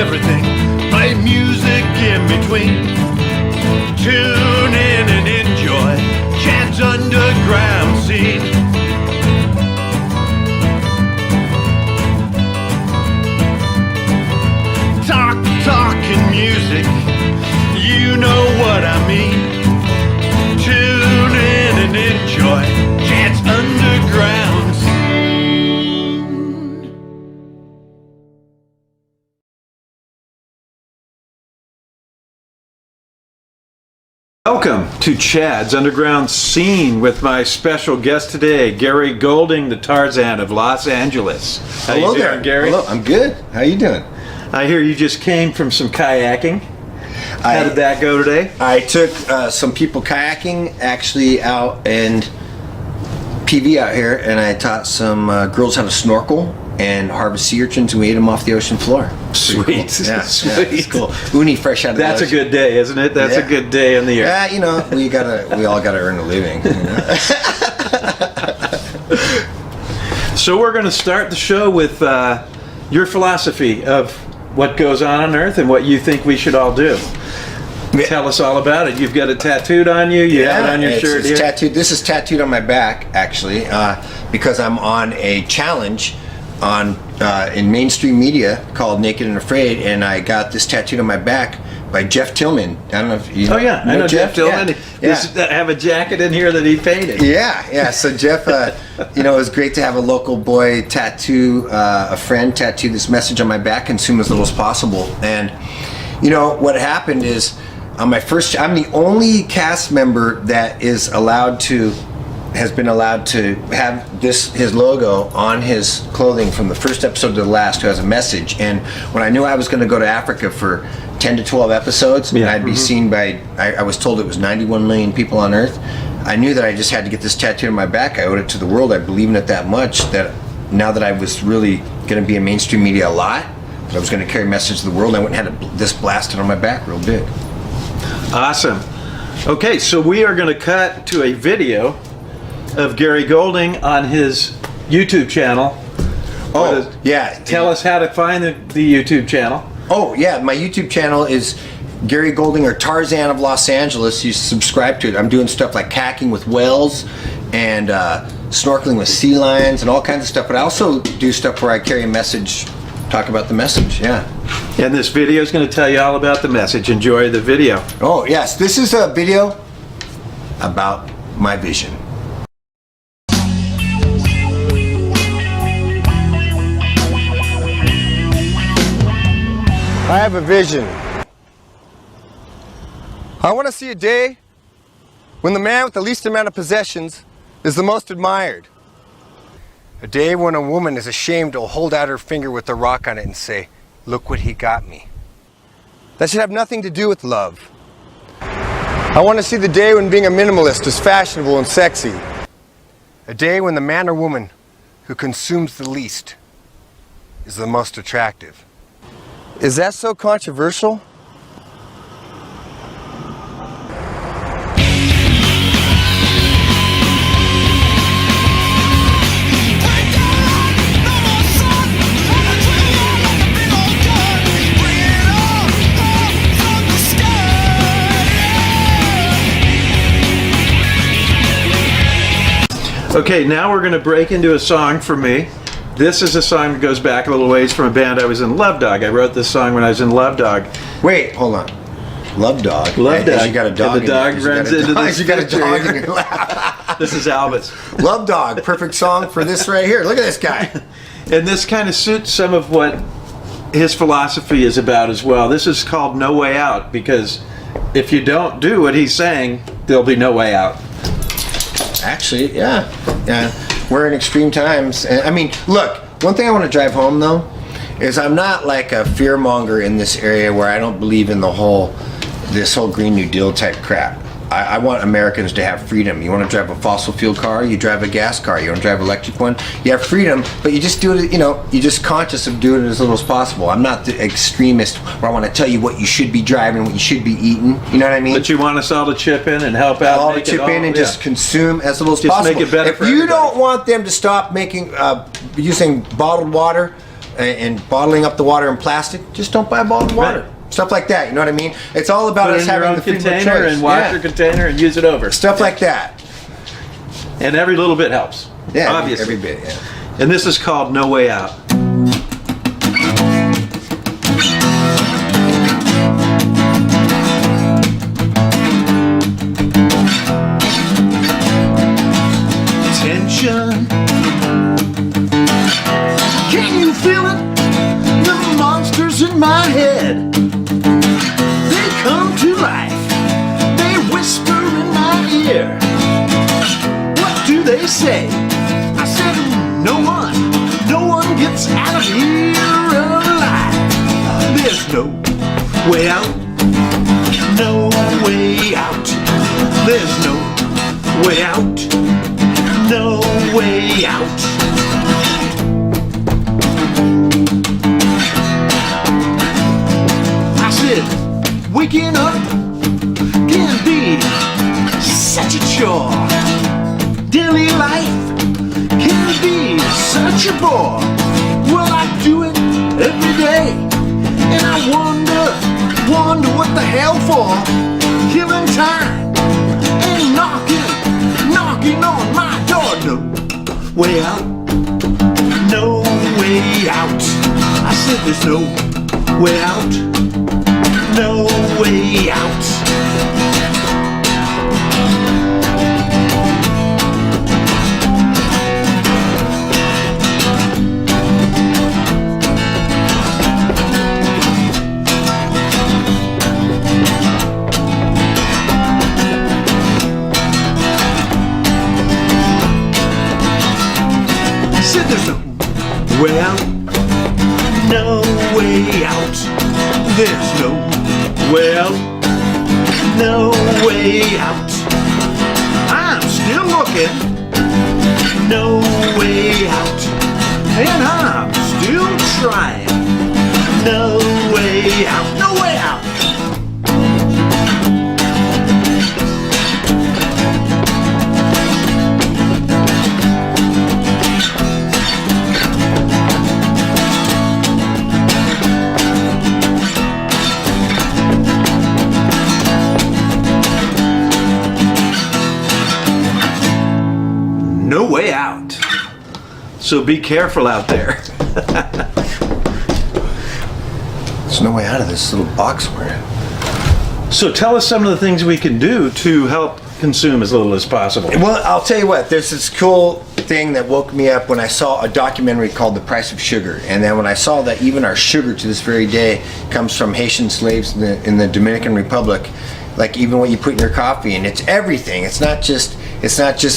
everything. Play music in between. Tune in and enjoy Chad's underground scene. Talking music, you know what I mean. Tune in and enjoy Chad's underground scene. Welcome to Chad's Underground Scene with my special guest today, Gary Golding, the Tarzan of Los Angeles. How Hello you doing, there, Gary? Hello, I'm good. How you doing? I hear you just came from some kayaking. How did that go today? I took some people kayaking actually out in PV out here, and I taught some girls how to snorkel and harvest sea urchins, and we ate them off the ocean floor. Sweet. Cool. Yeah, Sweet. Yeah, it's cool. Uni fresh out of That's the a ocean. good day, isn't it? That's Yeah. a good day in the year. Yeah, you know, we all gotta earn a living. You know? So we're going to start the show with your philosophy of what goes on Earth and what you think we should all do. Yeah. Tell us all about it. You've got it tattooed on you. You have it on your shirt it's here. tattooed. This is tattooed on my back, actually, because I'm on a challenge on in mainstream media called Naked and Afraid, and I got this tattooed on my back by Jeff Tillman. I don't know if you Oh yeah, I know Jeff Tillman. Yeah. I have a jacket in here that he painted. Yeah. So Jeff, it was great to have a local boy tattoo, a friend tattoo this message on my back: consume as little as possible. And you know what happened is, on my first, I'm the only cast member that has been allowed to have his logo on his clothing from the first episode to the last, who has a message. And when I knew I was going to go to Africa for 10 to 12 episodes, and I'd be seen by, I was told it was 91 million people on Earth, I knew that I just had to get this tattooed on my back. I owed it to the world. I believe in it that much that now that I was really going to be in mainstream media a lot, that I was going to carry a message to the world, I went and had this blasted on my back real big. Awesome. Okay, so we are going to cut to a video of Gary Golding on his YouTube channel. Yeah. Tell us how to find the YouTube channel. Oh, yeah. My YouTube channel is Gary Golding, or Tarzan of Los Angeles. You subscribe to it. I'm doing stuff like kayaking with whales and snorkeling with sea lions and all kinds of stuff. But I also do stuff where I carry a message, talk about the message. Yeah. And this video is going to tell you all about the message. Enjoy the video. Oh, yes. This is a video about my vision. I have a vision. I want to see a day when the man with the least amount of possessions is the most admired. A day when a woman is ashamed to hold out her finger with a rock on it and say, "Look what he got me." That should have nothing to do with love. I want to see the day when being a minimalist is fashionable and sexy. A day when the man or woman who consumes the least is the most attractive. Is that so controversial? Okay, now we're going to break into a song for me. This is a song that goes back a little ways from a band I was in, Love Dog. I wrote this song when I was in Love Dog. Wait, hold on. Love Dog. Love Dog. You got a dog. And the dog runs into this. You got a dog in picture. your lap. This is Albus. Love Dog. Perfect song for this right here. Look at this guy. And this kind of suits some of what his philosophy is about as well. This is called No Way Out, because if you don't do what he's saying, there'll be no way out. Actually, yeah. We're in extreme times. And I mean, look, one thing I want to drive home though is I'm not like a fearmonger in this area where I don't believe in this whole Green New Deal type crap. I want Americans to have freedom. You want to drive a fossil fuel car, you drive a gas car. You want to drive an electric one, you have freedom, but you just do it, you're just conscious of doing it as little as possible. I'm not the extremist where I want to tell you what you should be driving, what you should be eating. You know what I mean? But you want us all to chip in and help out. All to chip in and just consume as little as Just possible. make it better if for you everybody. don't want them to stop making using bottled water and bottling up the water in plastic, just don't buy bottled water. Right. Stuff like that, you know what I mean? It's all about Put it us in your having own the freedom of container choice. and wash your container and use it over. Stuff like that. And every little bit helps. Yeah, obviously. every bit, yeah. And this is called No Way Out. Tension. Can you feel it? The monsters in my head. They come to life. They whisper in my ear. What do they say? I said, no one gets out of here alive. There's no way out, no way out. There's no way out, no way out. I said, waking up can be such a chore. Daily life can be such a bore. Well, I do it every day, and I wonder what the hell for. Killing time and knocking on my door. No way out, no way out. I said there's no way out, no way out. Said there's no way out, no way out. There's no way out, no way out. I'm still looking, no way out, and I'm still trying, no way out, no way out. No way out. So be careful out there. There's no way out of this little box we're in. So tell us some of the things we can do to help consume as little as possible. Well, I'll tell you what, there's this cool thing that woke me up when I saw a documentary called The Price of Sugar. And then when I saw that even our sugar to this very day comes from Haitian slaves in the Dominican Republic, like even what you put in your coffee, and it's everything. It's not just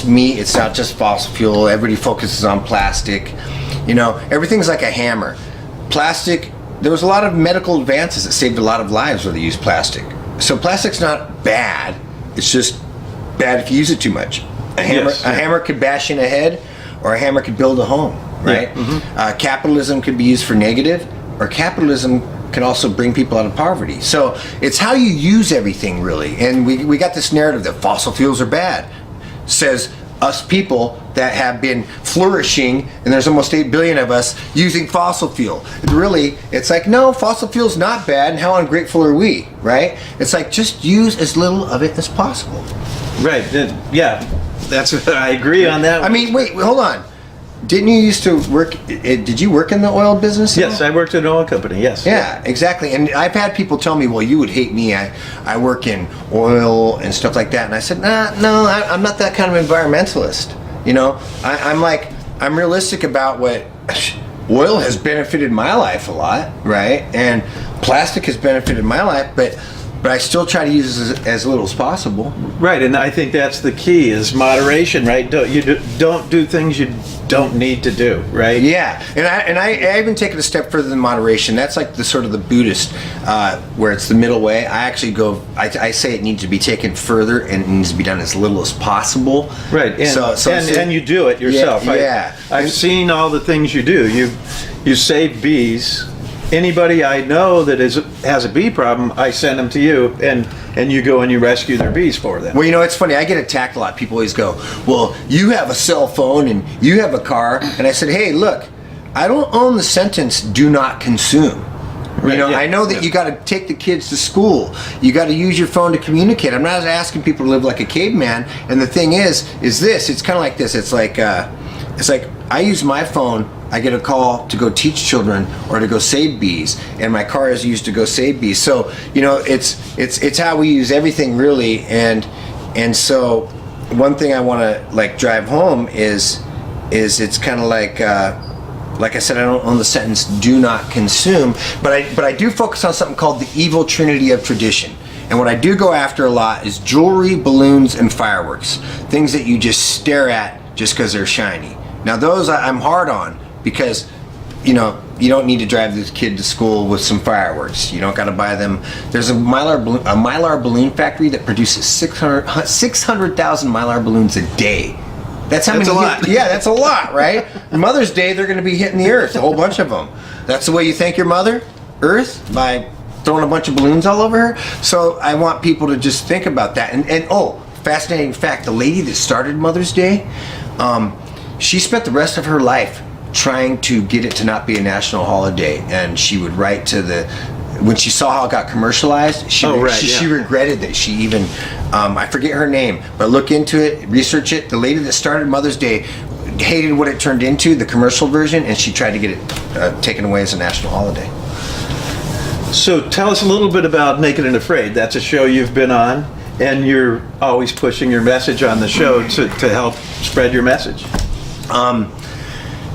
meat, it's not just fossil fuel. Everybody focuses on plastic. You know, everything's like a hammer. Plastic, there was a lot of medical advances that saved a lot of lives where they used plastic. So plastic's not bad, it's just bad if you use it too much. A hammer could bash in a head, or a hammer could build a home, right? Yeah. Mm-hmm. Capitalism could be used for negative, or capitalism can also bring people out of poverty. So it's how you use everything, really. And we got this narrative that fossil fuels are bad. Says us people that have been flourishing, and there's almost 8 billion of us using fossil fuel. Really, it's like, no, fossil fuel's not bad, and how ungrateful are we, right? It's like, just use as little of it as possible. Right. Yeah. That's. I agree on that. I mean, wait, hold on. Didn't you used to work? Did you work in the oil business? Yes, I worked at an oil company. Yes. Yeah, exactly. And I've had people tell me, "Well, you would hate me. I work in oil and stuff like that." And I said, "No, I'm not that kind of environmentalist. You know, I'm realistic about what oil has benefited my life a lot, right? And plastic has benefited my life, but I still try to use as little as possible." Right, and I think that's the key is moderation, right? Don't do things you don't need to do, right? Yeah, and I even take it a step further than moderation. That's like the sort of the Buddhist, where it's the middle way. I actually go. I say it needs to be taken further and it needs to be done as little as possible. Right, and you do it yourself. Yeah, I've seen all the things you do. You save bees. Anybody I know that has a bee problem, I send them to you, and you go and you rescue their bees for them. Well, you know, it's funny. I get attacked a lot. People always go, "Well, you have a cell phone and you have a car," and I said, "Hey, look, I don't own the sentence "do not consume." You know, yeah, I know that you got to take the kids to school. You got to use your phone to communicate. I'm not asking people to live like a caveman. And the thing is this. It's kind of like this. It's like I use my phone. I get a call to go teach children or to go save bees, and my car is used to go save bees. So you know, it's how we use everything really. And so one thing I want to like drive home is it's kind of like I said, I don't own the sentence "do not consume," but I do focus on something called the evil trinity of tradition. And what I do go after a lot is jewelry, balloons, and fireworks. Things that you just stare at just because they're shiny. Now those I'm hard on because, you know, you don't need to drive this kid to school with some fireworks. You don't got to buy them. There's a Mylar balloon factory that produces 600,000 Mylar balloons a day. That's how many. A lot. Yeah, that's a lot, right? Mother's Day, they're going to be hitting the earth, a whole bunch of them. That's the way you thank your mother, Earth, by throwing a bunch of balloons all over her. So I want people to just think about that. And oh, fascinating fact: the lady that started Mother's Day, she spent the rest of her life trying to get it to not be a national holiday, and she would write to the. When she saw how it got commercialized, she regretted that she even, I forget her name, but look into it, research it. The lady that started Mother's Day hated what it turned into, the commercial version, and she tried to get it taken away as a national holiday. So tell us a little bit about Naked and Afraid. That's a show you've been on, and you're always pushing your message on the show to help spread your message.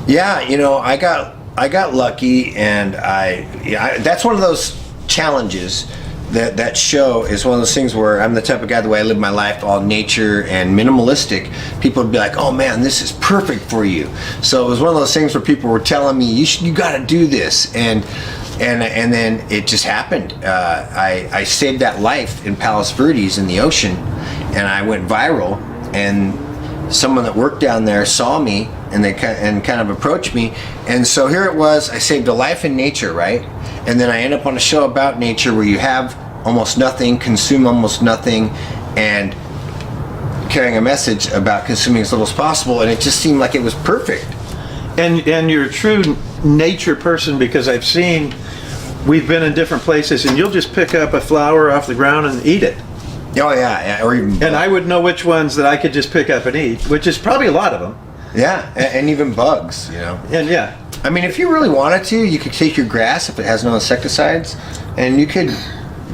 Yeah, you know, I got lucky, and I that's one of those challenges. That show is one of those things where I'm the type of guy, the way I live my life, all nature and minimalistic. People would be like, "Oh man, this is perfect for you." So it was one of those things where people were telling me, "You got to do this," and then it just happened. I saved that life in Palos Verdes in the ocean, and I went viral. And someone that worked down there saw me, and they kind of approached me, and so here it was. I saved a life in nature, right? And then I end up on a show about nature where you have almost nothing, consume almost nothing, and carrying a message about consuming as little as possible, and it just seemed like it was perfect. And you're a true nature person, because I've seen, we've been in different places, and you'll just pick up a flower off the ground and eat it. Oh yeah, or even And I would know which ones that I could just pick up and eat, which is probably a lot of them. yeah, and even bugs, you know. And yeah, I mean, if you really wanted to, you could take your grass if it has no insecticides, and you could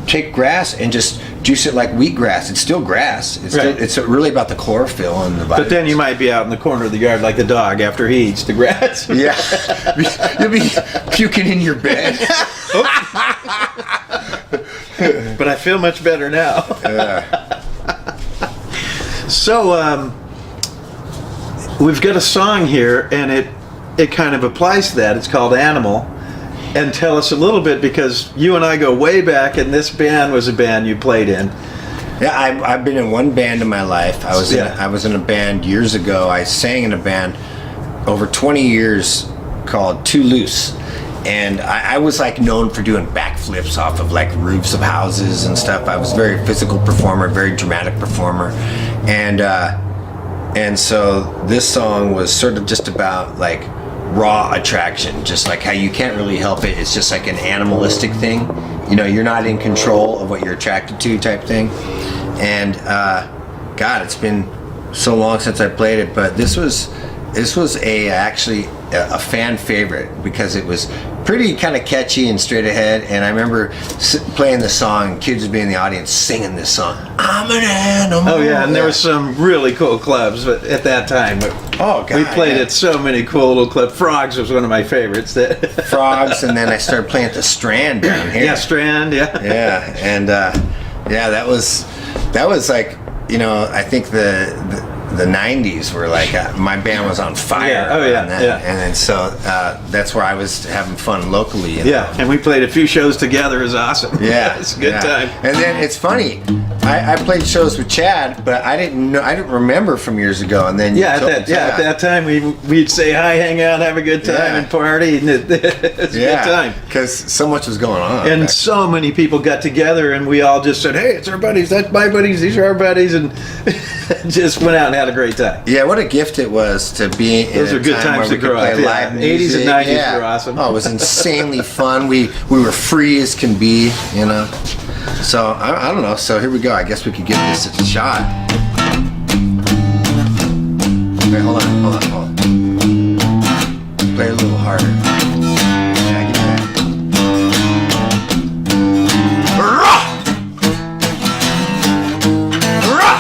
take grass and just juice it like wheatgrass. It's still grass. Right. It's really about the chlorophyll and the vitamins. but then you might be out in the corner of the yard like the dog after he eats the grass. Yeah, you'll be puking in your bed. But I feel much better now. So we've got a song here, and it kind of applies to that. It's called Animal. And tell us a little bit, because you and I go way back, and this band was a band you played in. Yeah, I've been in one band in my life. I was in a band years ago. I sang in a band over 20 years called Too Loose. And I was like known for doing backflips off of like roofs of houses and stuff. I was a very physical performer, very dramatic performer. And so this song was sort of just about like raw attraction, just like how you can't really help it. It's just like an animalistic thing. You know, you're not in control of what you're attracted to type thing. And God, it's been so long since I played it, but this was actually a fan favorite because it was pretty kind of catchy and straight ahead. And I remember playing the song, kids would be in the audience singing this song. I'm an animal. Oh yeah, and there were some really cool clubs at that time. Oh God, we played at so many cool little clubs. Frogs was one of my favorites. Frogs, and then I started playing at the Strand down here. Yeah, Strand. Yeah. Yeah, and yeah, that was like, you know, I think the 90s were like my band was on fire. Yeah. Oh yeah. That. Yeah. And then so that's where I was having fun locally. Yeah, and we played a few shows together. It was awesome. Yeah, It's a good time. And then it's funny. I played shows with Chad, but I didn't remember from years ago. And then Yeah, at that time we'd say hi, hang out, have a good time, Yeah. and party, and it's a good time. because so much was going on. And so many people got together, and we all just said, "Hey, it's our buddies. That's my buddies. These are our buddies," and just went out and had a great time. Yeah, what a gift it was to be in Those a are good time times where to we could grow play up, yeah. live 80s and music. 90s Yeah. were awesome. Oh, it was insanely fun. We were free as can be, you know. So I don't know. So here we go. I guess we could give this a shot. Wait, hold on. Play it a little harder. Yeah, get that. Rah! Rah!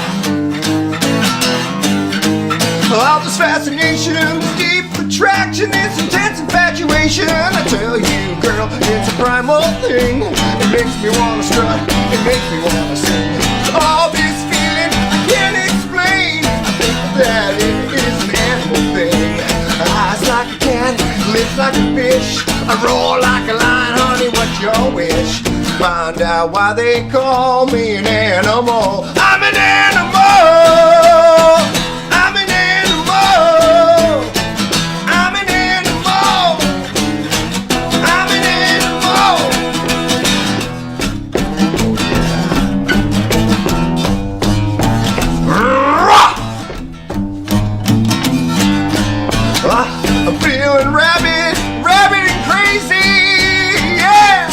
All this fascination, this deep attraction, this intense infatuation. I tell you, girl, it's a primal thing. It makes me wanna strut, it makes me wanna sing. All this feeling I can't explain. I think that it is an animal thing. Eyes like a cat, lips like a fish. I roar like a lion, honey, what's your wish? Find out why they call me an animal. I'm an animal. I'm an animal. I'm an animal. I'm an animal. I'm feeling rabid and crazy, yeah.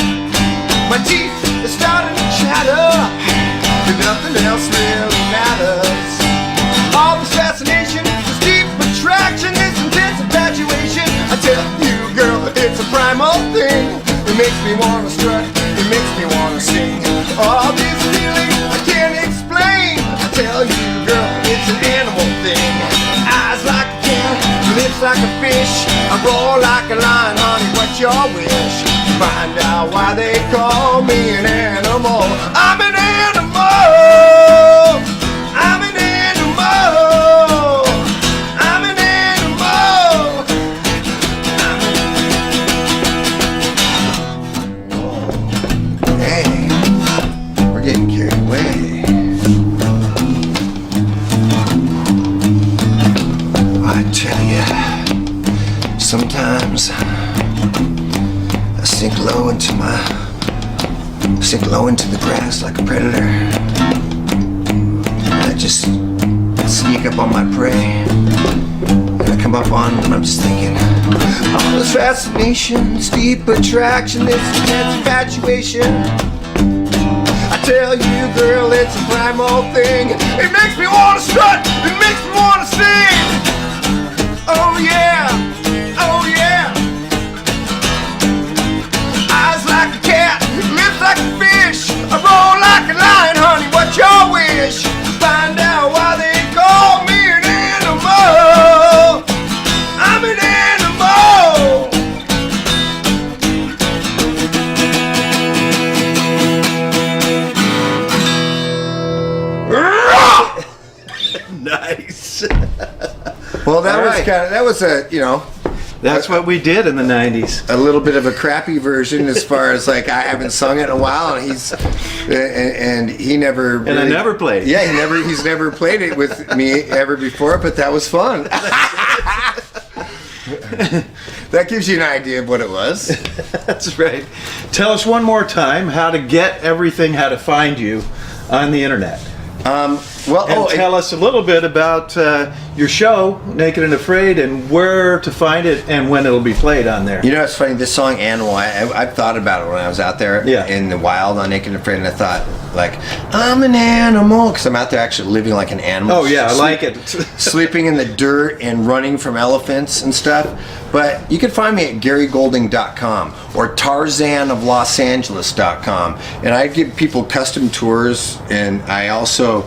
My teeth are starting to chatter, and nothing else really matters. All this fascination, this deep attraction, this intense infatuation. I tell you, girl, it's a primal thing. It makes me wanna strut, it makes me wanna sing. All this feeling I can't explain. I tell you, girl, it's an animal thing. Eyes like a cat, lips like a fish. I roar like a lion, honey, what's your wish? Find out why they call me an animal. I'm an animal. I'm an animal. I'm an animal. Hey, we're getting carried away. I tell you, sometimes I sink low into the grass like a predator. I just sneak up on my prey. And I come up on them and I'm just thinking, all this fascination, this deep attraction, this intense infatuation. I tell you, girl, it's a primal thing. It makes me wanna strut, it makes me wanna sing. Oh yeah, oh yeah. Eyes like a cat, lips like a fish. I roll like a lion, honey, what's your wish? Find out why they call me an animal. I'm an animal. Nice. Well, that All was right. kind of, that was a, you know, That's what we did in the 90s. a little bit of a crappy version as far as like I haven't sung it in a while, and and he never And I never played. Yeah, he's never played it with me ever before, but that was fun. That gives you an idea of what it was. That's right. Tell us one more time how to get everything, how to find you on the internet. Well, And tell us a little bit about your show, Naked and Afraid, and where to find it and when it'll be played on there. you know, it's funny. This song "Animal," I thought about it when I was out there Yeah. in the wild on Naked and Afraid, and I thought, like, I'm an animal because I'm out there actually living like an animal. Oh, yeah, I like it. Sleeping in the dirt and running from elephants and stuff. But you can find me at GaryGolding.com or TarzanofLosAngeles.com, and I give people custom tours, and I also.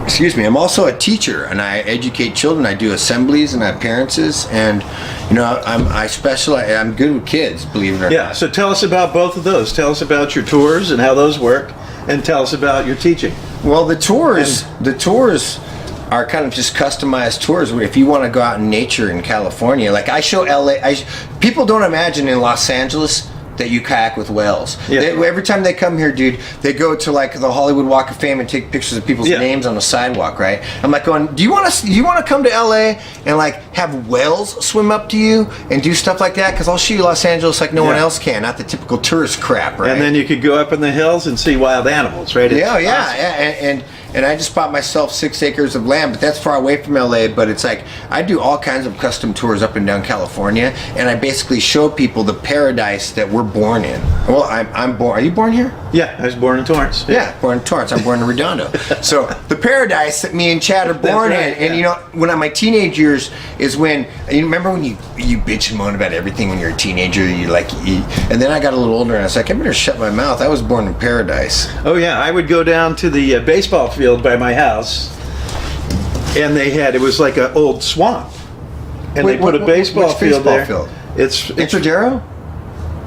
I'm also a teacher, and I educate children. I do assemblies and appearances, and you know, I specialize. I'm good with kids, believe it or Yeah, not. so tell us about both of those. Tell us about your tours and how those work, and tell us about your teaching. Well, the tours are kind of just customized tours. Where if you want to go out in nature in California, like I show LA, people don't imagine in Los Angeles that you kayak with whales. Yeah. Every time they come here, dude, they go to like the Hollywood Walk of Fame and take pictures of people's Yeah. names on the sidewalk, right? I'm like going, do you want to come to LA and like have whales swim up to you and do stuff like that? Because I'll show you Los Angeles like no one Yeah. else can, not the typical tourist crap, right? And then you could go up in the hills and see wild animals, right? It's Yeah, yeah, awesome. yeah, and I just bought myself 6 acres of land, but that's far away from LA. But it's like I do all kinds of custom tours up and down California, and I basically show people the paradise that we're born in. Well, I'm born. Are you born here? Yeah, I was born in Torrance. Yeah, born in Torrance. I'm born in Redondo. So the paradise that me and Chad are born right, in, and yeah. you know, when I'm my teenage years is when you remember when you bitch and moan about everything when you're a teenager. And then I got a little older, and I was like, I better shut my mouth. I was born in paradise. Oh yeah, I would go down to the baseball field by my house, and it was like an old swamp, and Wait, they put a baseball which field baseball there. field? It's Intradero?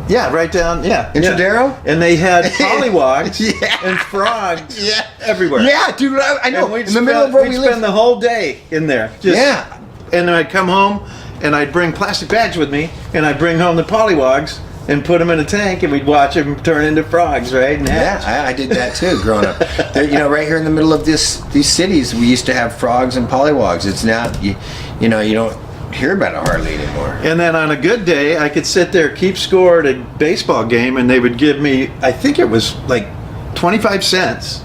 yeah, right down yeah. Intradero? Yeah. And they had pollywogs Yeah. and frogs Yeah. everywhere. Yeah, dude, I know. And we'd In the middle of where we'd we spend live. the whole day in there. Yeah. And then I'd come home and I'd bring plastic bags with me, and I'd bring home the pollywogs and put them in a tank, and we'd watch them turn into frogs, right? And Yeah, hatch. I did that too growing up. There, you know, right here in the middle of these cities, we used to have frogs and pollywogs. It's not, you know, you don't hear about it hardly anymore. And then on a good day, I could sit there, keep score at a baseball game, and they would give me, I think it was like 25 cents,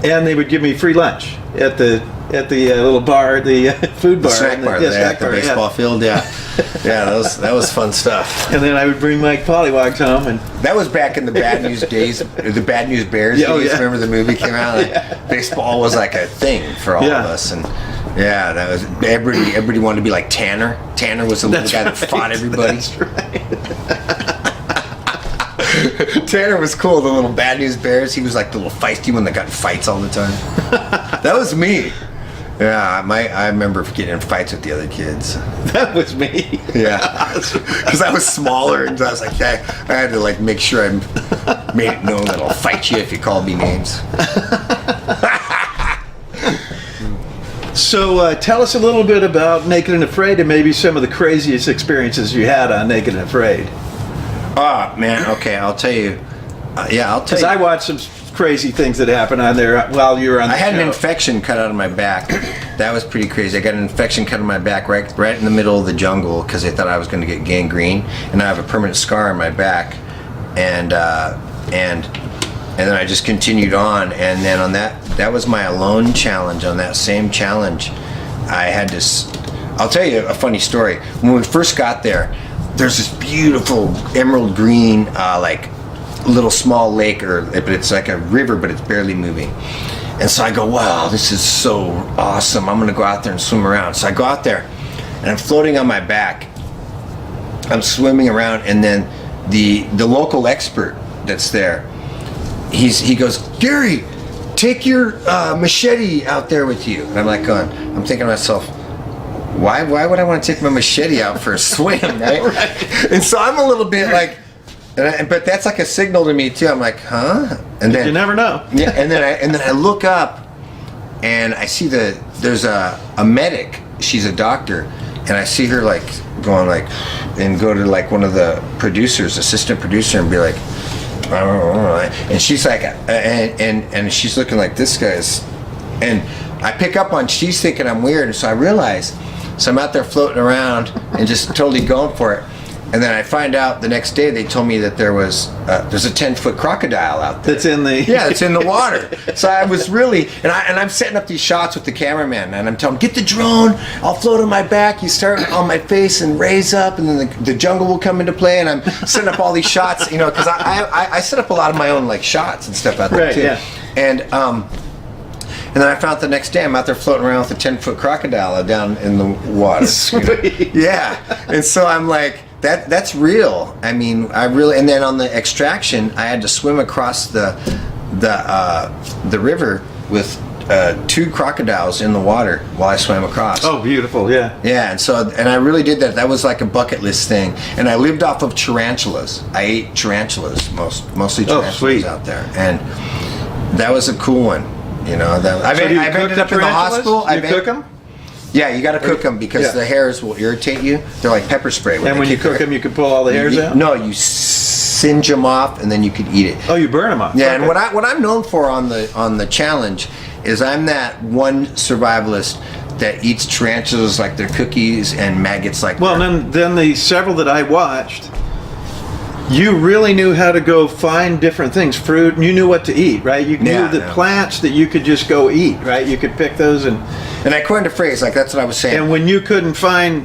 and they would give me free lunch at the little bar, the food bar, The snack and bar yeah, there snack at the bar, yeah. baseball field, yeah. Yeah, that was fun stuff. And then I would bring my pollywogs home, and That was back in the Bad News days, the Bad News Bears Yeah, oh, days. yeah. Remember the movie came out? Like, baseball was like a thing for all Yeah. of us, and yeah, that was everybody wanted to be like Tanner. Tanner was the little That's guy that right. fought everybody. That's right. Tanner was cool. The little Bad News Bears. He was like the little feisty one that got in fights all the time. That was me. Yeah, I remember getting in fights with the other kids. That was me. Yeah, because I was smaller, and I was like, I had to like make sure I made it known that I'll fight you if you called me names. So tell us a little bit about Naked and Afraid, and maybe some of the craziest experiences you had on Naked and Afraid. Oh man, okay, I'll tell you. Yeah, I'll tell Because you. I watched some crazy things that happened on there while you were on the I had show. an infection cut out of my back. That was pretty crazy. I got an infection cut in my back right in the middle of the jungle because they thought I was going to get gangrene, and I have a permanent scar on my back, and then I just continued on, and then on that was my alone challenge. On that same challenge, I had to. I'll tell you a funny story. When we first got there, there's this beautiful emerald green, like little small lake, but it's like a river, but it's barely moving. And so I go, wow, this is so awesome. I'm gonna go out there and swim around. So I go out there, and I'm floating on my back. I'm swimming around, and then the local expert that's there, he goes, Gary, take your machete out there with you. And I'm like going, I'm thinking to myself, why would I want to take my machete out for a swim, right? Right. And so I'm a little bit like, but that's like a signal to me too. I'm like, huh? And then You never know. yeah, and then I look up, and I see there's a medic. She's a doctor, and I see her like going like, and go to like one of the producers, assistant producer, and be like, I don't know. And she's like, and she's looking like this guy's, and I pick up on she's thinking I'm weird, and so I realize, so I'm out there floating around and just totally going for it. And then I find out the next day they told me that there's a 10-foot crocodile out there. That's in the Yeah, it's in the water. So I was really, and I'm setting up these shots with the cameraman, and I'm telling him, get the drone, I'll float on my back, you start on my face and raise up, and then the jungle will come into play, and I'm setting up all these shots, you know, because I set up a lot of my own like shots and stuff out there Right, too. yeah. And then I found out the next day I'm out there floating around with a 10-foot crocodile down in the water. You know? Sweet. Yeah, and so I'm like, that's real. I mean, I really. And then on the extraction, I had to swim across the river with 2 crocodiles in the water while I swam across. Oh, beautiful, yeah. Yeah, and I really did that. That was like a bucket list thing. And I lived off of tarantulas. I ate tarantulas, mostly tarantulas sweet. out there, and that was a cool one. You know, I've So do you I've cook ended the up in the tarantulas? hospital. You cook them? Yeah, you got to cook them because Yeah. the hairs will irritate you. They're like pepper spray. And when you cook them, you can pull all the hairs out? No, you singe them off, and then you could eat it. Oh, you burn them off. Yeah, Okay. and what I'm known for on the challenge is I'm that one survivalist that eats tarantulas like they're cookies and maggots like Well, then the several that I watched, you really knew how to go find different things, fruit, and you knew what to eat, right? You Yeah, knew the yeah. plants that you could just go eat, right? You could pick those, and I coined a phrase, like that's what I was saying. and when you couldn't find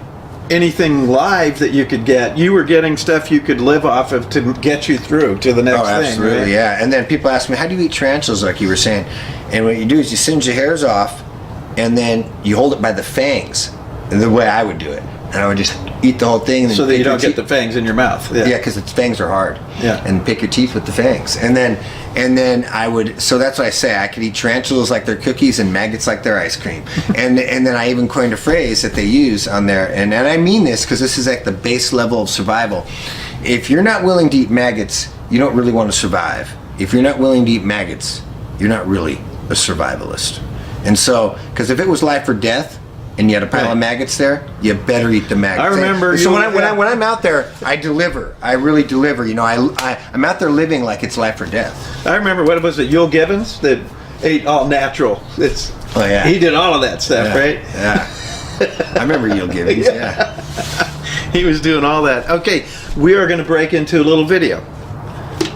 anything live that you could get, you were getting stuff you could live off of to get you through to the next Oh, thing. absolutely, Right? yeah. And then people ask me, how do you eat tarantulas, like you were saying? And what you do is you singe the hairs off, and then you hold it by the fangs, the way I would do it. And I would just eat the whole thing. And So that pick you your don't get teeth- the fangs in your mouth. Yeah, because its fangs are hard. Yeah. And pick your teeth with the fangs. And then I would, so that's what I say, I could eat tarantulas like they're cookies and maggots like they're ice cream. and then I even coined a phrase that they use on there, and I mean this because this is like the base level of survival. If you're not willing to eat maggots, you don't really want to survive. If you're not willing to eat maggots, you're not really a survivalist. And so, because if it was life or death, and you had a pile Right. of maggots there, you better eat the maggots. I remember So you- when I'm out there, I deliver. I really deliver. You know, I'm out there living like it's life or death. I remember, what was it, Yul Gibbons that ate all natural. It's Oh, yeah. He did all of that stuff, Yeah. right? Yeah. I remember Yul Gibbons. Yeah. He was doing all that. Okay, we are going to break into a little video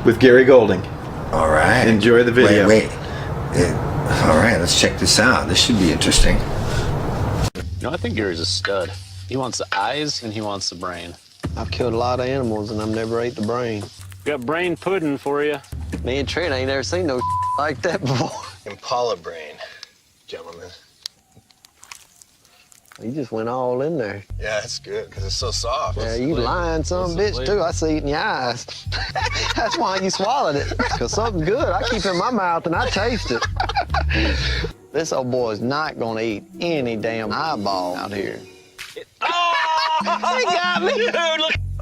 with Gary Golding. All right. Enjoy the video. Wait. All right. Let's check this out. This should be interesting. You know, I think Gary's a stud. He wants the eyes and he wants the brain. I've killed a lot of animals and I've never ate the brain. Got brain pudding for you. Me and Trent ain't never seen no like that before. Impala brain, gentlemen. You just went all in there. Yeah, it's good because it's so soft. Yeah, you lying some bitch too. I see it in your eyes. That's why you swallowed it. Cause something good I keep in my mouth and I taste it. This old boy is not gonna eat any damn eyeball out here. He got me.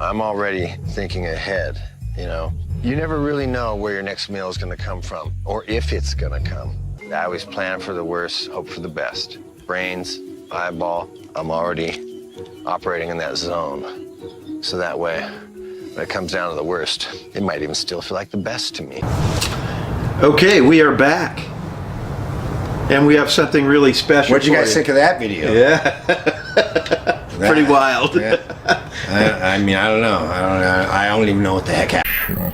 I'm already thinking ahead, you know. You never really know where your next meal is going to come from or if it's going to come. I always plan for the worst, hope for the best. Brains, eyeball, I'm already operating in that zone. So that way, when it comes down to the worst, it might even still feel like the best to me. Okay, we are back. And we have something really special. What'd you for guys think of that video? Yeah. Pretty wild. Yeah. I mean, I don't know. I don't even know what the heck happened.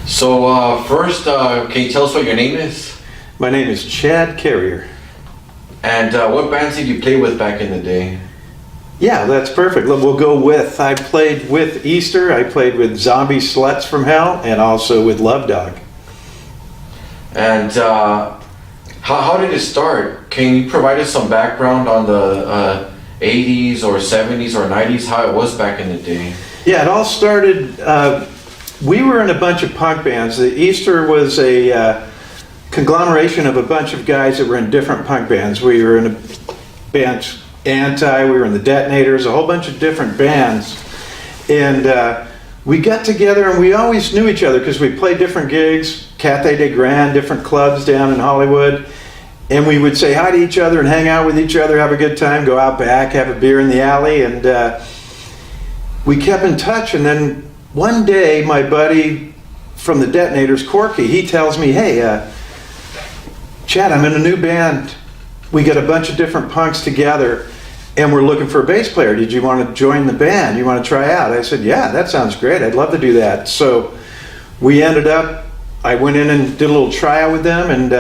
So first, can you tell us what your name is? My name is Chad Carrier. And what bands did you play with back in the day? Yeah, that's perfect. We'll go with, I played with Easter, I played with Zombie Sluts from Hell, and also with Love Dog. And how did it start? Can you provide us some background on the 80s or 70s or 90s, how it was back in the day? Yeah, it all started, we were in a bunch of punk bands. The Easter was a conglomeration of a bunch of guys that were in different punk bands. We were in a band, Anti, we were in the Detonators, a whole bunch of different bands. And we got together and we always knew each other because we played different gigs, Cathay de Grand, different clubs down in Hollywood. And we would say hi to each other and hang out with each other, have a good time, go out back, have a beer in the alley. And we kept in touch. And then one day, my buddy from the Detonators, Corky, he tells me, hey, Chad, I'm in a new band. We got a bunch of different punks together and we're looking for a bass player. Did you want to join the band? You want to try out? I said, yeah, that sounds great. I'd love to do that. So we ended up, I went in and did a little tryout with them and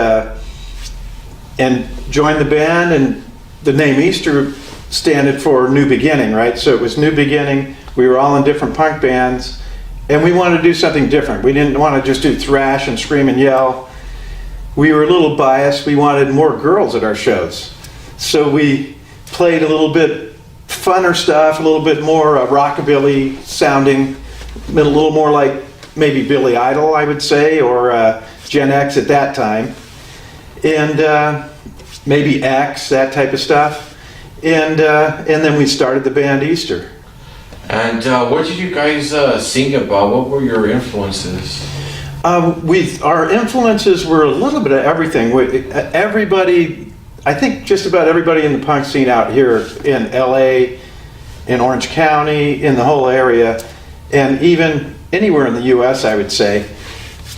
joined the band. And the name Easter standed for New Beginning, right? So it was New Beginning. We were all in different punk bands and we wanted to do something different. We didn't want to just do thrash and scream and yell. We were a little biased. We wanted more girls at our shows. So we played a little bit funner stuff, a little bit more rockabilly sounding, a little more like maybe Billy Idol, I would say, or Gen X at that time. And maybe X, that type of stuff. And then we started the band Easter. And what did you guys sing about? What were your influences? Our influences were a little bit of everything. Everybody, I think just about everybody in the punk scene out here in LA, in Orange County, in the whole area, and even anywhere in the US, I would say,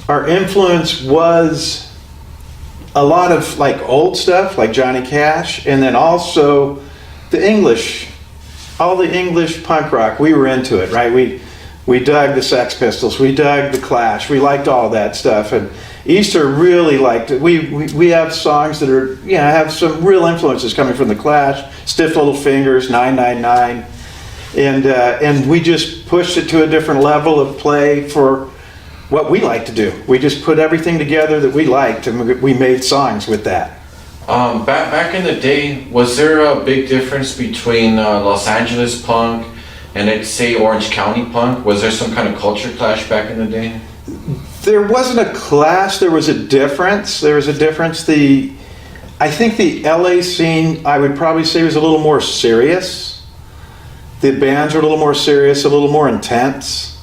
our influence was a lot of like old stuff, like Johnny Cash, and then also the English, all the English punk rock. We were into it, right? We dug the Sex Pistols, we dug the Clash, we liked all that stuff, and Easter really liked it. We have songs that are, have some real influences coming from the Clash, Stiff Little Fingers, 999, and we just pushed it to a different level of play for what we like to do. We just put everything together that we liked, and we made songs with that. Back in the day, was there a big difference between Los Angeles punk and let's say Orange County punk? Was there some kind of culture clash back in the day? There wasn't a clash, there was a difference. There was a difference. I think the LA scene, I would probably say, was a little more serious. The bands were a little more serious, a little more intense.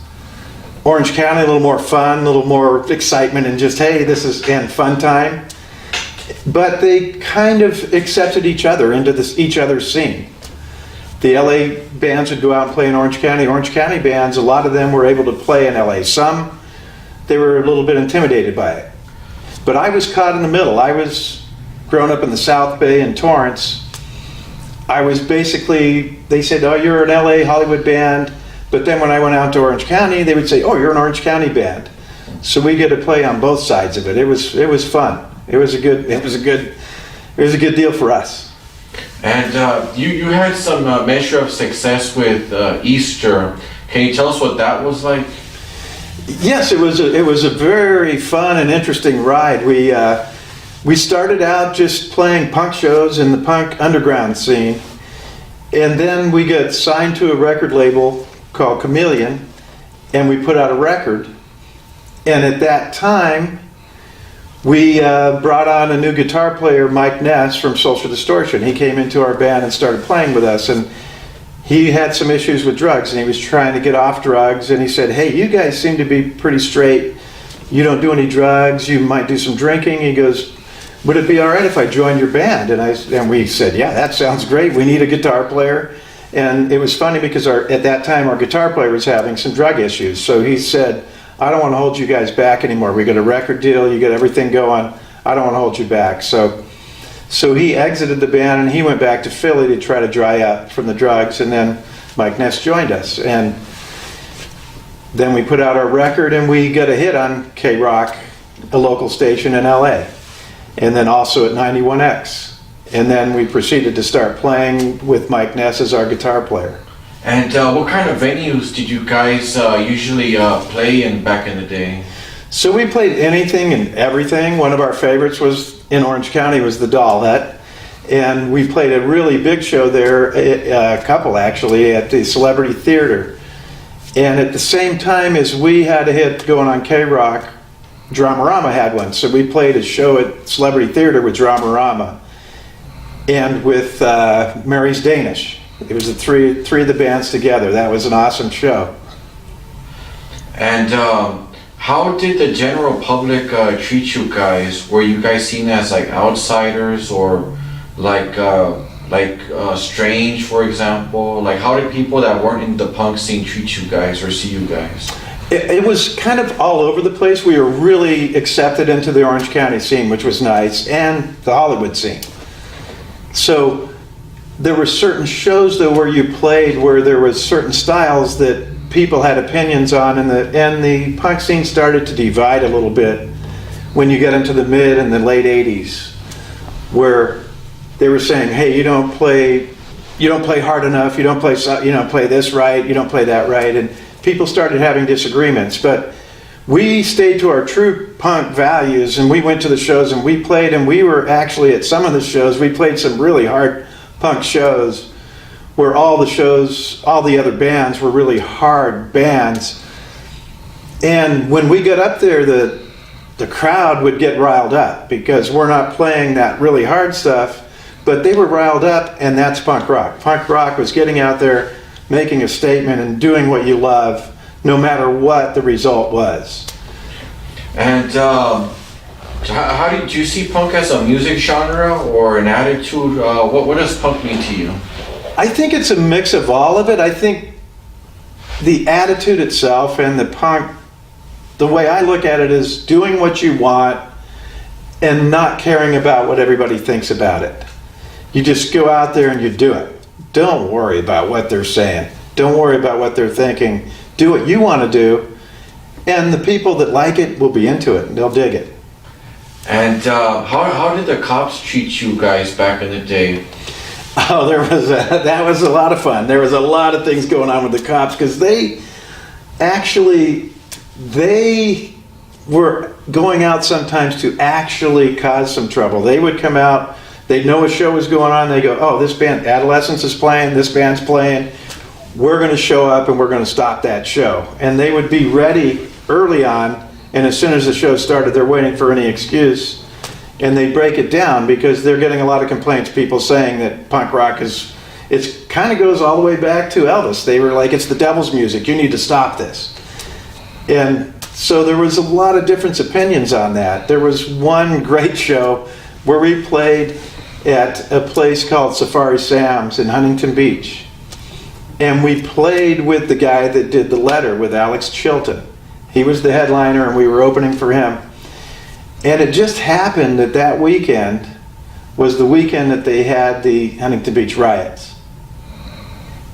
Orange County, a little more fun, a little more excitement, and just, hey, this is fun time. But they kind of accepted each other into each other's scene. The LA bands would go out and play in Orange County. Orange County bands, a lot of them were able to play in LA. Some, they were a little bit intimidated by it. But I was caught in the middle. I was growing up in the South Bay in Torrance. I was basically, they said, oh, you're an LA Hollywood band. But then when I went out to Orange County, they would say, oh, you're an Orange County band. So we get to play on both sides of it. It was fun. It was a good deal for us. And you had some measure of success with Easter. Can you tell us what that was like? Yes, it was a very fun and interesting ride. We started out just playing punk shows in the punk underground scene, And then we got signed to a record label called Chameleon, and we put out a record. And at that time, we brought on a new guitar player, Mike Ness from Social Distortion. He came into our band and started playing with us, and he had some issues with drugs, and he was trying to get off drugs, and he said, hey, you guys seem to be pretty straight. You don't do any drugs, you might do some drinking. He goes, would it be all right if I joined your band? And we said, yeah, that sounds great. We need a guitar player. And it was funny because at that time, our guitar player was having some drug issues. So he said, I don't want to hold you guys back anymore. We got a record deal, you got everything going. I don't want to hold you back. So he exited the band and he went back to Philly to try to dry up from the drugs. And then Mike Ness joined us. And then we put out our record and we got a hit on K-Rock, a local station in LA. And then also at 91X. And then we proceeded to start playing with Mike Ness as our guitar player. And what kind of venues did you guys usually play in back in the day? So we played anything and everything. One of our favorites was in Orange County was the Doll Hut. And we played a really big show there, a couple actually, at the Celebrity Theater. And at the same time as we had a hit going on K-Rock, Dramarama had one. So we played a show at Celebrity Theater with Dramarama and with Mary's Danish. It was the three of the bands together. That was an awesome show. And how did the general public treat you guys? Were you guys seen as like outsiders or like strange, for example? Like how did people that weren't in the punk scene treat you guys or see you guys? It was kind of all over the place. We were really accepted into the Orange County scene, which was nice, and the Hollywood scene. So there were certain shows though where you played where there was certain styles that people had opinions on, and the punk scene started to divide a little bit when you got into the mid and the late 80s, where they were saying, hey, you don't play hard enough, you don't play this right, you don't play that right, and people started having disagreements. But we stayed to our true punk values, and we went to the shows and we played, and we were actually at some of the shows, we played some really hard punk shows where all the other bands were really hard bands. And when we got up there, the crowd would get riled up because we're not playing that really hard stuff, but they were riled up, and that's punk rock. Punk rock was getting out there, making a statement and doing what you love, no matter what the result was. And how did you see punk as a music genre or an attitude? What does punk mean to you? I think it's a mix of all of it. I think the attitude itself and the punk, the way I look at it is doing what you want and not caring about what everybody thinks about it. You just go out there and you do it. Don't worry about what they're saying. Don't worry about what they're thinking. Do what you want to do, and the people that like it will be into it. They'll dig it. And how did the cops treat you guys back in the day? Oh, that was a lot of fun. There was a lot of things going on with the cops because they were going out sometimes to actually cause some trouble. They would come out, they'd know a show was going on, they go, oh, this band, Adolescence is playing, this band's playing, we're going to show up and we're going to stop that show. And they would be ready early on, and as soon as the show started, they're waiting for any excuse. And they break it down because they're getting a lot of complaints, people saying that punk rock it kind of goes all the way back to Elvis. They were like, it's the devil's music, you need to stop this. And so there was a lot of different opinions on that. There was one great show where we played at a place called Safari Sam's in Huntington Beach. And we played with the guy that did The Letter with Alex Chilton. He was the headliner and we were opening for him. And it just happened that weekend was the weekend that they had the Huntington Beach riots.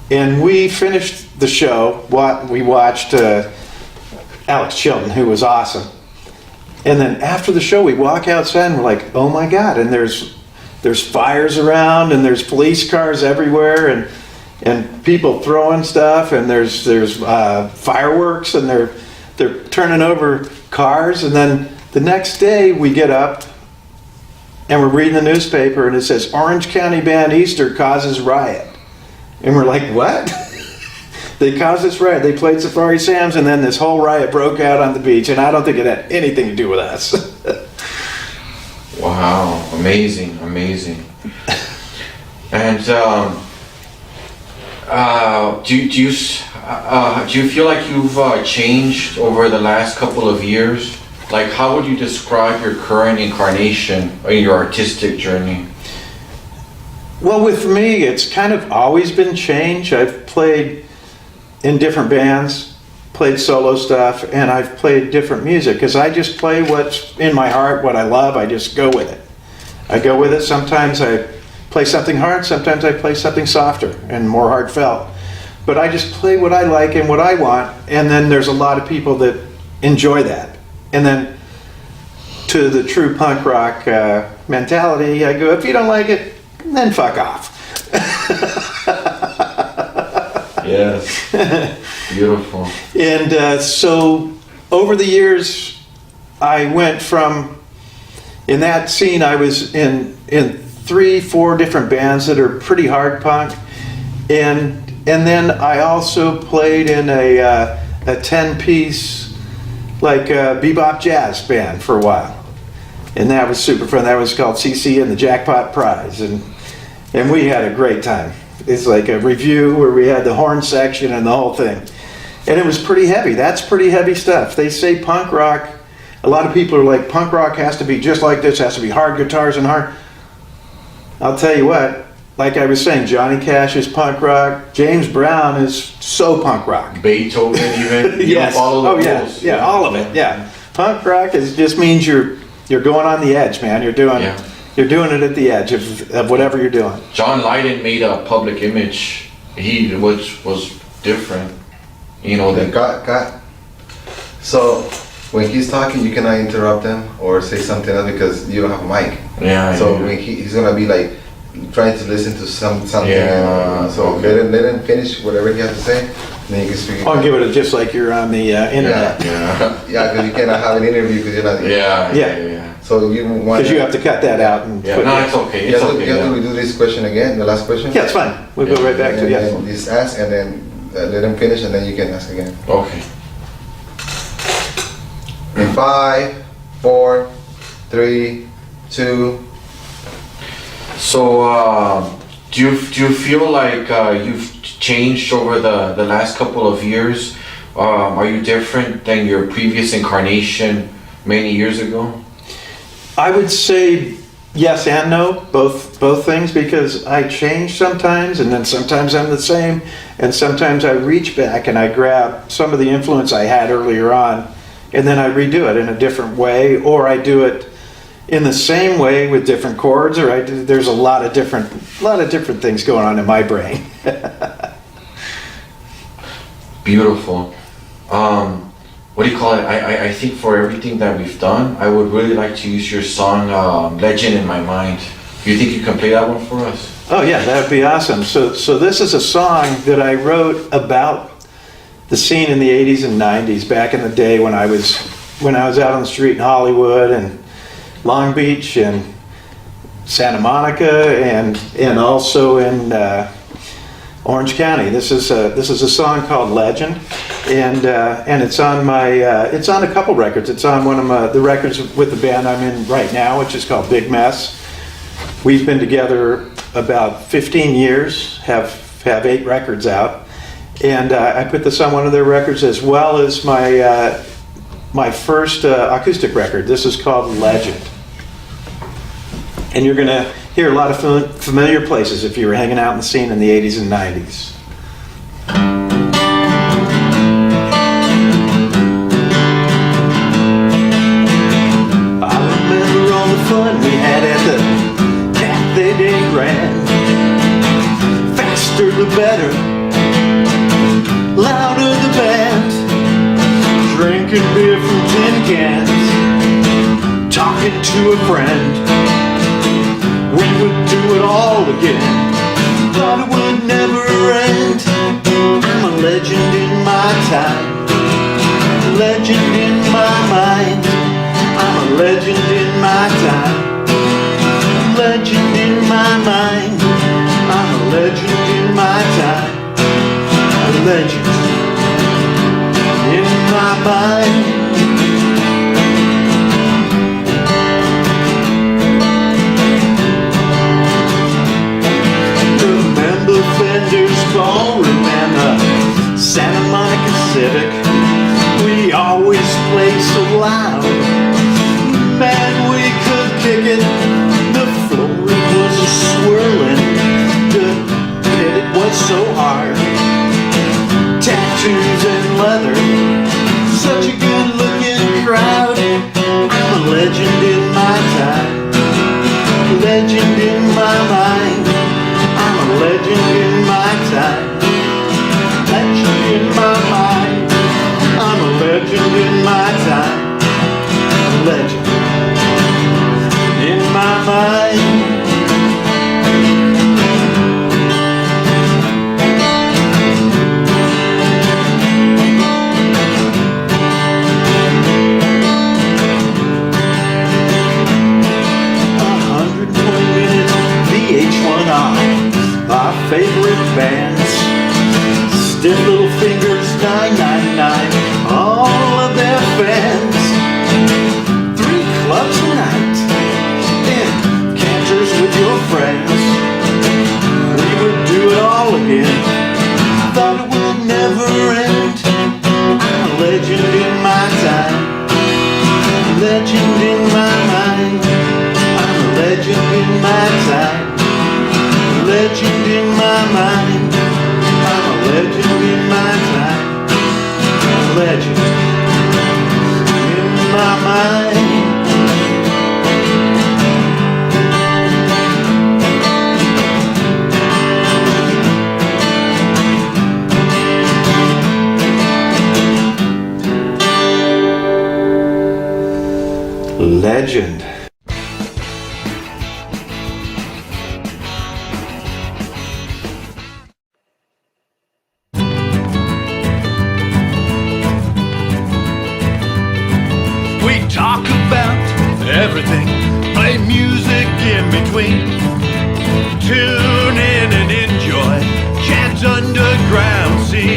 And we finished the show, we watched Alex Chilton, who was awesome. And then after the show, we walk outside and we're like, oh my God, and there's fires around and there's police cars everywhere and people throwing stuff and there's fireworks and they're turning over cars. And then the next day we get up and we're reading the newspaper and it says Orange County Band Easter causes riot. And we're like, what? They caused this riot. They played Safari Sam's, and then this whole riot broke out on the beach, and I don't think it had anything to do with us. Wow, amazing. And do you feel like you've changed over the last couple of years? Like, how would you describe your current incarnation in your artistic journey? Well, with me, it's kind of always been change. I've played in different bands, played solo stuff, and I've played different music because I just play what's in my heart, what I love. I just go with it. I go with it. Sometimes I play something hard, sometimes I play something softer and more heartfelt. But I just play what I like and what I want, and then there's a lot of people that enjoy that. And then to the true punk rock mentality, I go, if you don't like it, then fuck off. Yes, beautiful. And so over the years, I went from, in that scene, I was in 3-4 different bands that are pretty hard punk, and then I also played in a 10-piece like bebop jazz band for a while, and that was super fun. That was called CC and the Jackpot Prize, and we had a great time. It's like a review where we had the horn section and the whole thing, and it was pretty heavy. That's pretty heavy stuff. They say punk rock. A lot of people are like, punk rock has to be just like this. Has to be hard guitars and hard. I'll tell you what, like I was saying, Johnny Cash is punk rock. James Brown is so punk rock. Beethoven even? You Yes. don't follow the rules. Yeah, all of it, yeah. Punk rock just means you're going on the edge, man. You're doing it at the edge of whatever you're doing. John Lydon made a public image, which was different. You know, that Got. So when he's talking, you cannot interrupt him or say something else because you don't have a mic. Yeah. So when he's gonna be like trying to listen to something. Yeah. So let him finish whatever he has to say, and then you can speak. I'll give it just like you're on the internet. Yeah. Yeah, because you cannot have an interview because you're not. Yeah. So you want. Because you have to cut that out and Yeah, put no, it. it's okay. You It's have to okay. redo this question again, the last question. Yeah, it's fine. We'll go right back to And it. then just ask, and then let him finish, and then you can ask again. Okay. In 5, 4, 3, 2. So, do you feel like you've changed over the last couple of years? Are you different than your previous incarnation many years ago? I would say yes and no, both things, because I change sometimes, and then sometimes I'm the same, and sometimes I reach back and I grab some of the influence I had earlier on, and then I redo it in a different way, or I do it in the same way with different chords, or there's a lot of different things going on in my brain. Beautiful. What do you call it? I think for everything that we've done, I would really like to use your song "Legend in My Mind." Do you think you can play that one for us? Oh yeah, that would be awesome. So this is a song that I wrote about the scene in the 80s and 90s, back in the day when I was out on the street in Hollywood and Long Beach and Santa Monica and also in Orange County. This is a song called "Legend," and it's on it's on a couple records. It's on one of the records with the band I'm in right now, which is called Big Mess. We've been together about 15 years, have 8 records out, and I put this on one of their records as well as my first acoustic record. This is called "Legend," and you're gonna hear a lot of familiar places if you were hanging out in the scene in the 80s and 90s. I remember all the fun we had at the Cathay Day Grand. Faster the better, louder the band. Drinking beer from tin cans, talking to a friend. We would do it all again. Thought it would never end. I'm a legend in my time, legend in my mind. I'm a legend in my time, legend in my mind. I'm a legend in my time. legend in my mind. Remember Fender's Ballroom and the Santa Monica Civic? We always played so loud, man, we could kick it. The floor was a swirling, the pit it was so hard. Tattoos and leather, such a good looking crowd. I'm a legend in my time, legend in my mind. I'm a legend in my time, legend in my mind. I'm a legend in my time, legend in my mind. Our favorite bands, Stiff Little Fingers, 999, all of their fans. 3 clubs a night, and canters with your friends. We would do it all again, thought it would never end. I'm a legend in my time, legend in my mind. I'm a legend in my time, legend in my mind. I'm a legend in my time, legend in my mind. Legend. Talk about everything, play music in between. Tune in and enjoy Chad's underground scene.